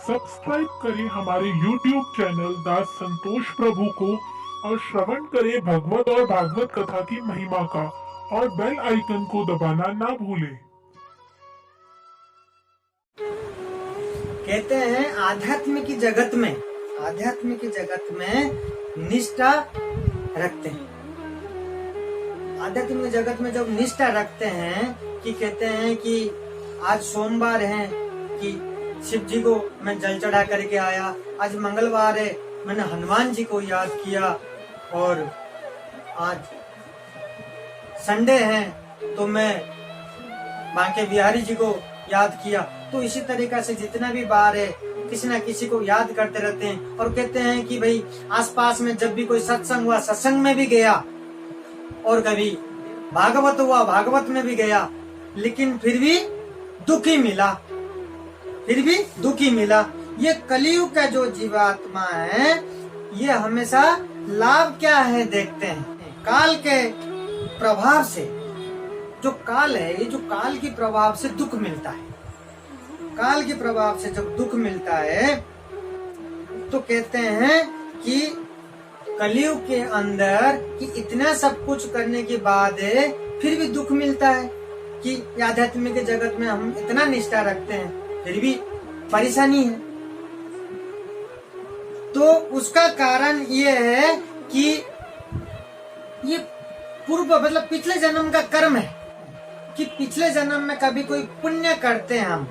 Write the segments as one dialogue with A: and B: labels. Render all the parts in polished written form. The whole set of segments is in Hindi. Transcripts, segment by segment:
A: सब्सक्राइब करें हमारे YouTube चैनल दास संतोष प्रभु को और श्रवण करें भगवत और भागवत कथा की महिमा का और बेल आइकन को दबाना ना भूलें।
B: कहते हैं आध्यात्म की जगत में निष्ठा रखते हैं। आध्यात्मिक जगत में जब निष्ठा रखते हैं कि कहते हैं कि आज सोमवार है कि शिव जी को मैं जल चढ़ा करके आया, आज मंगलवार है मैंने हनुमान जी को याद किया, और आज संडे है तो मैं बांके बिहारी जी को याद किया। तो इसी तरीका से जितना भी बार है किसी न किसी को याद करते रहते हैं। और कहते हैं कि भाई आसपास में जब भी कोई सत्संग हुआ, सत्संग में भी गया, और कभी भागवत हुआ, भागवत में भी गया, लेकिन फिर भी दुखी मिला। ये कलियुग का जो जीवात्मा है ये हमेशा लाभ क्या है देखते हैं। काल के प्रभाव से, जो काल है, ये जो काल के प्रभाव से दुख मिलता है। काल के प्रभाव से जब दुख मिलता है तो कहते हैं कि कलियुग के अंदर कि इतना सब कुछ करने के बाद फिर भी दुख मिलता है कि आध्यात्मिक जगत में हम इतना निष्ठा रखते हैं फिर भी परेशानी है। तो उसका कारण ये है कि ये पूर्व मतलब पिछले जन्म का कर्म है कि पिछले जन्म में कभी कोई पुण्य करते हैं हम,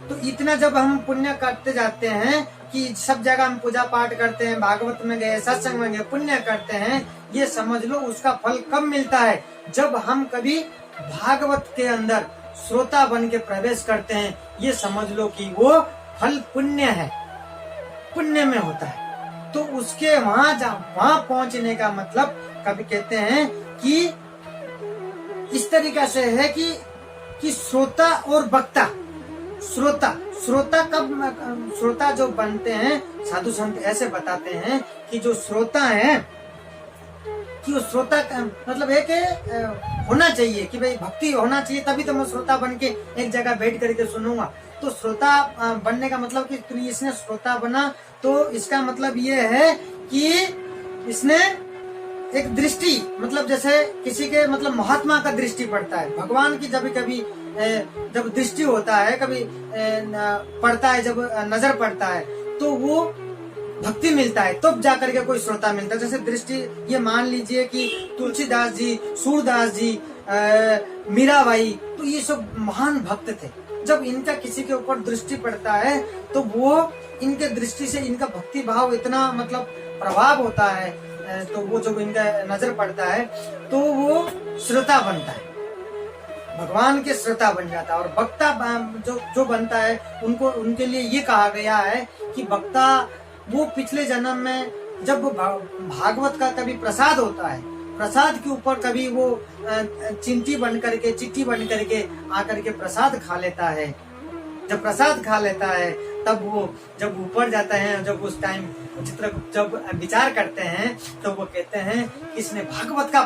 B: तो इतना जब हम पुण्य करते जाते हैं कि सब जगह हम पूजा पाठ करते हैं, भागवत में गए, सत्संग में गए, पुण्य करते हैं, ये समझ लो उसका फल कब मिलता है जब हम कभी भागवत के अंदर श्रोता बन के प्रवेश करते हैं। ये समझ लो कि वो फल पुण्य है, पुण्य में होता है। तो उसके वहां पहुंचने का मतलब कभी कहते हैं कि इस तरीका से है कि श्रोता और वक्ता, श्रोता जो बनते हैं, साधु संत ऐसे बताते हैं कि जो श्रोता है कि वो श्रोता मतलब है कि होना चाहिए कि भाई भक्ति होना चाहिए, तभी तो मैं श्रोता बन के एक जगह बैठ करके सुनूंगा। तो श्रोता बनने का मतलब कि इसने श्रोता बना तो इसका मतलब ये है कि इसने एक दृष्टि, मतलब जैसे किसी के मतलब महात्मा का दृष्टि पड़ता है, भगवान की जब कभी जब दृष्टि होता है, कभी पड़ता है, जब नजर पड़ता है तो वो भक्ति मिलता है, तब जाकर के कोई श्रोता मिलता है। जैसे दृष्टि, ये मान लीजिए कि तुलसीदास जी, सूरदास जी, मीराबाई, तो ये सब महान भक्त थे। जब इनका किसी के ऊपर दृष्टि पड़ता है तो वो इनके दृष्टि से इनका भक्ति भाव इतना मतलब प्रभाव होता है, तो वो जब इनका नजर पड़ता है तो वो श्रोता बनता है, भगवान के श्रोता बन जाता है। और वक्ता जो बनता है उनको, उनके लिए ये कहा गया है कि वक्ता वो पिछले जन्म में जब भागवत का कभी प्रसाद होता है, प्रसाद के ऊपर कभी वो चिट्ठी बन करके आकर के प्रसाद खा लेता है। जब प्रसाद खा लेता है तब वो जब ऊपर जाता है, जब उस टाइम जब विचार करते हैं तो वो कहते हैं कि इसने भागवत का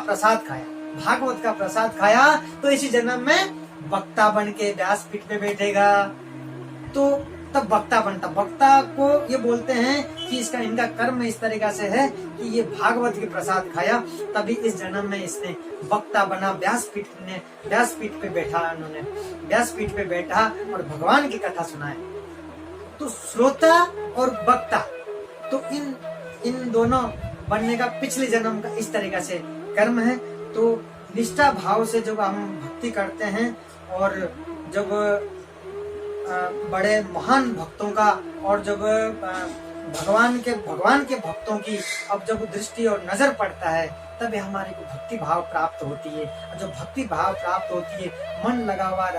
B: प्रसाद खाया, तो इसी जन्म में वक्ता बन के व्यासपीठ पे बैठेगा, तो तब वक्ता बनता। वक्ता को ये बोलते हैं कि इनका कर्म इस तरीका से है कि ये भागवत के प्रसाद खाया, तभी इस जन्म में इसने वक्ता बना, व्यासपीठ पे बैठा, उन्होंने व्यासपीठ पे बैठा और भगवान की कथा सुनाए। तो श्रोता और वक्ता, तो इन दोनों बनने का पिछले जन्म का इस तरीका से कर्म है। तो निष्ठा भाव से जब हम भक्ति करते हैं और जब बड़े महान भक्तों का और जब भगवान के भक्तों की अब जब दृष्टि और नजर पड़ता है तब हमारे को भक्ति भाव प्राप्त होती है। और जब भक्ति भाव प्राप्त होती है, मन लगा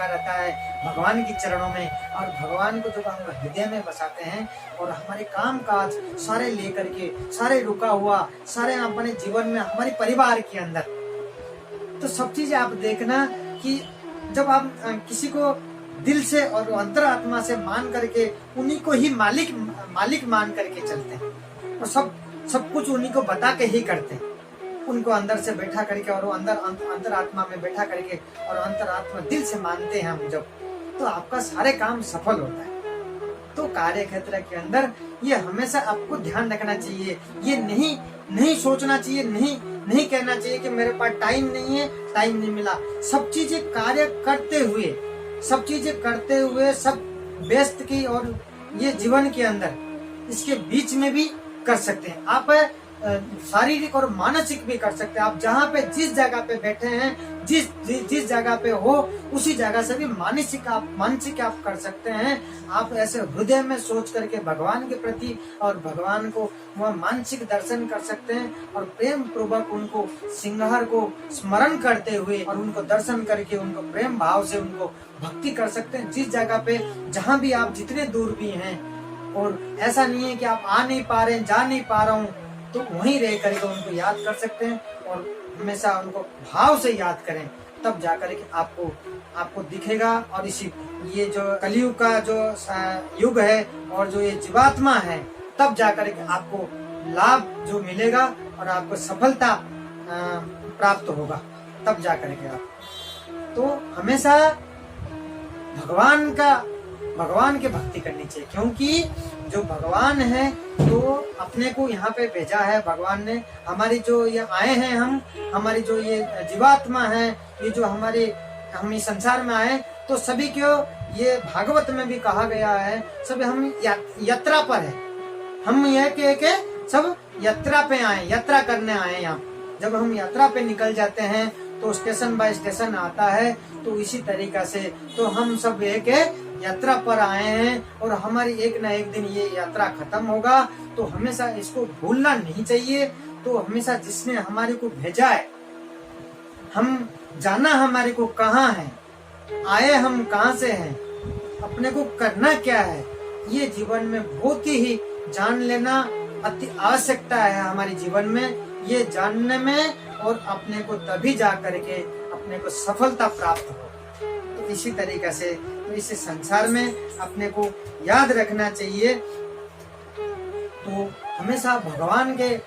B: रहता है भगवान के चरणों में, और भगवान को जब हम हृदय में बसाते हैं और हमारे काम काज सारे लेकर के, सारे रुका हुआ, सारे अपने जीवन में, हमारे परिवार के अंदर, तो सब चीजें आप देखना कि जब आप किसी को दिल से और अंतरात्मा से मान करके उन्हीं को ही मालिक मान करके चलते हैं और सब कुछ उन्हीं को बता के ही करते हैं, उनको अंदर से बैठा करके और अंतरात्मा में बैठा करके और अंतरात्मा दिल से मानते हैं हम जब, तो आपका सारे काम सफल होता है। तो कार्य क्षेत्र के अंदर ये हमेशा आपको ध्यान रखना चाहिए। ये नहीं सोचना चाहिए, नहीं कहना चाहिए कि मेरे पास टाइम नहीं है, टाइम नहीं मिला। सब चीजें कार्य करते हुए, सब व्यस्त की और ये जीवन के अंदर इसके बीच में भी कर सकते हैं। आप शारीरिक और मानसिक भी कर सकते हैं। आप जहाँ पे जिस जगह पे बैठे हैं, जिस जगह पे हो, उसी जगह से भी मानसिक आप कर सकते हैं। आप ऐसे हृदय में सोच करके भगवान के प्रति और भगवान को वह मानसिक दर्शन कर सकते हैं और प्रेम पूर्वक उनको सिंगार को स्मरण करते हुए और उनको दर्शन करके उनको प्रेम भाव से उनको भक्ति कर सकते हैं। जिस जगह पे जहाँ भी आप जितने दूर भी हैं, और ऐसा नहीं है कि आप आ नहीं पा रहे हैं, जा नहीं पा रहा हूँ, तो वहीं रह करके उनको याद कर सकते हैं और हमेशा उनको भाव से याद करें, तब जाकर के आपको दिखेगा। और इसी ये जो कलयुग का जो युग है और जो ये जीवात्मा है, तब जाकर के आपको लाभ जो मिलेगा और आपको सफलता प्राप्त होगा, तब जाकर के आप तो हमेशा भगवान की भक्ति करनी चाहिए। क्योंकि जो भगवान है तो अपने को यहाँ पे भेजा है भगवान ने। हमारी जो ये आए हैं, हमारी जो ये जीवात्मा है, ये जो हम इस संसार में आए, तो सभी को ये भागवत में भी कहा गया है, सभी हम यात्रा पर है। हम यह के सब यात्रा पे आए, यात्रा करने आए। यहाँ जब हम यात्रा पे निकल जाते हैं तो स्टेशन बाय स्टेशन आता है, तो इसी तरीका से तो हम सब एक यात्रा पर आए हैं और हमारी एक ना एक दिन ये यात्रा खत्म होगा। तो हमेशा इसको भूलना नहीं चाहिए। तो हमेशा जिसने हमारे को भेजा है, हम जाना हमारे को कहाँ है, आए हम कहाँ से हैं, अपने को करना क्या है, ये जीवन में बहुत ही जान लेना अति आवश्यकता है हमारे जीवन में। ये जानने में और अपने को तभी जा करके अपने को सफलता प्राप्त हो। तो इसी तरीके से तो इस संसार में अपने को याद रखना चाहिए। तो हमेशा भगवान के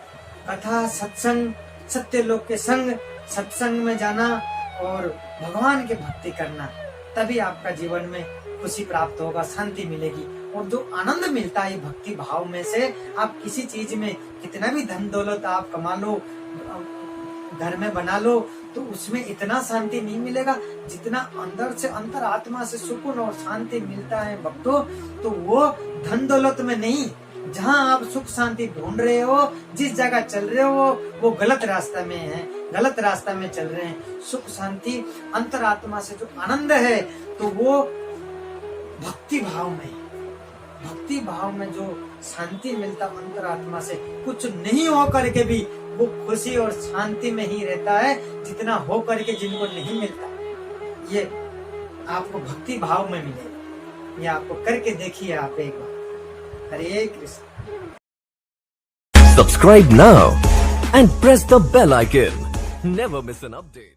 B: कथा, सत्संग, सत्य लोग के संग, सत्संग में जाना और भगवान की भक्ति करना, तभी आपका जीवन में खुशी प्राप्त होगा, शांति मिलेगी। और जो आनंद मिलता है भक्ति भाव में से, आप किसी चीज में कितना भी धन दौलत आप कमा लो, घर में बना लो, तो उसमें इतना शांति नहीं मिलेगा जितना अंदर से, अंतर आत्मा से सुकून और शांति मिलता है भक्तों। तो वो धन दौलत में नहीं, जहाँ आप सुख शांति ढूंढ रहे हो, जिस जगह चल रहे हो, वो गलत रास्ता में है, गलत रास्ता में चल रहे हैं। सुख शांति अंतर आत्मा से जो आनंद है, तो वो भक्ति भाव में, भक्ति भाव में जो शांति मिलता अंतर आत्मा से, कुछ नहीं हो करके भी वो खुशी और शांति में ही रहता है, जितना हो करके जिनको नहीं मिलता। ये आपको भक्ति भाव में मिलेगा। ये आपको करके देखिए आप एक बार। हरे Krishna.
C: Subscribe now and press the bell icon. Never miss an update.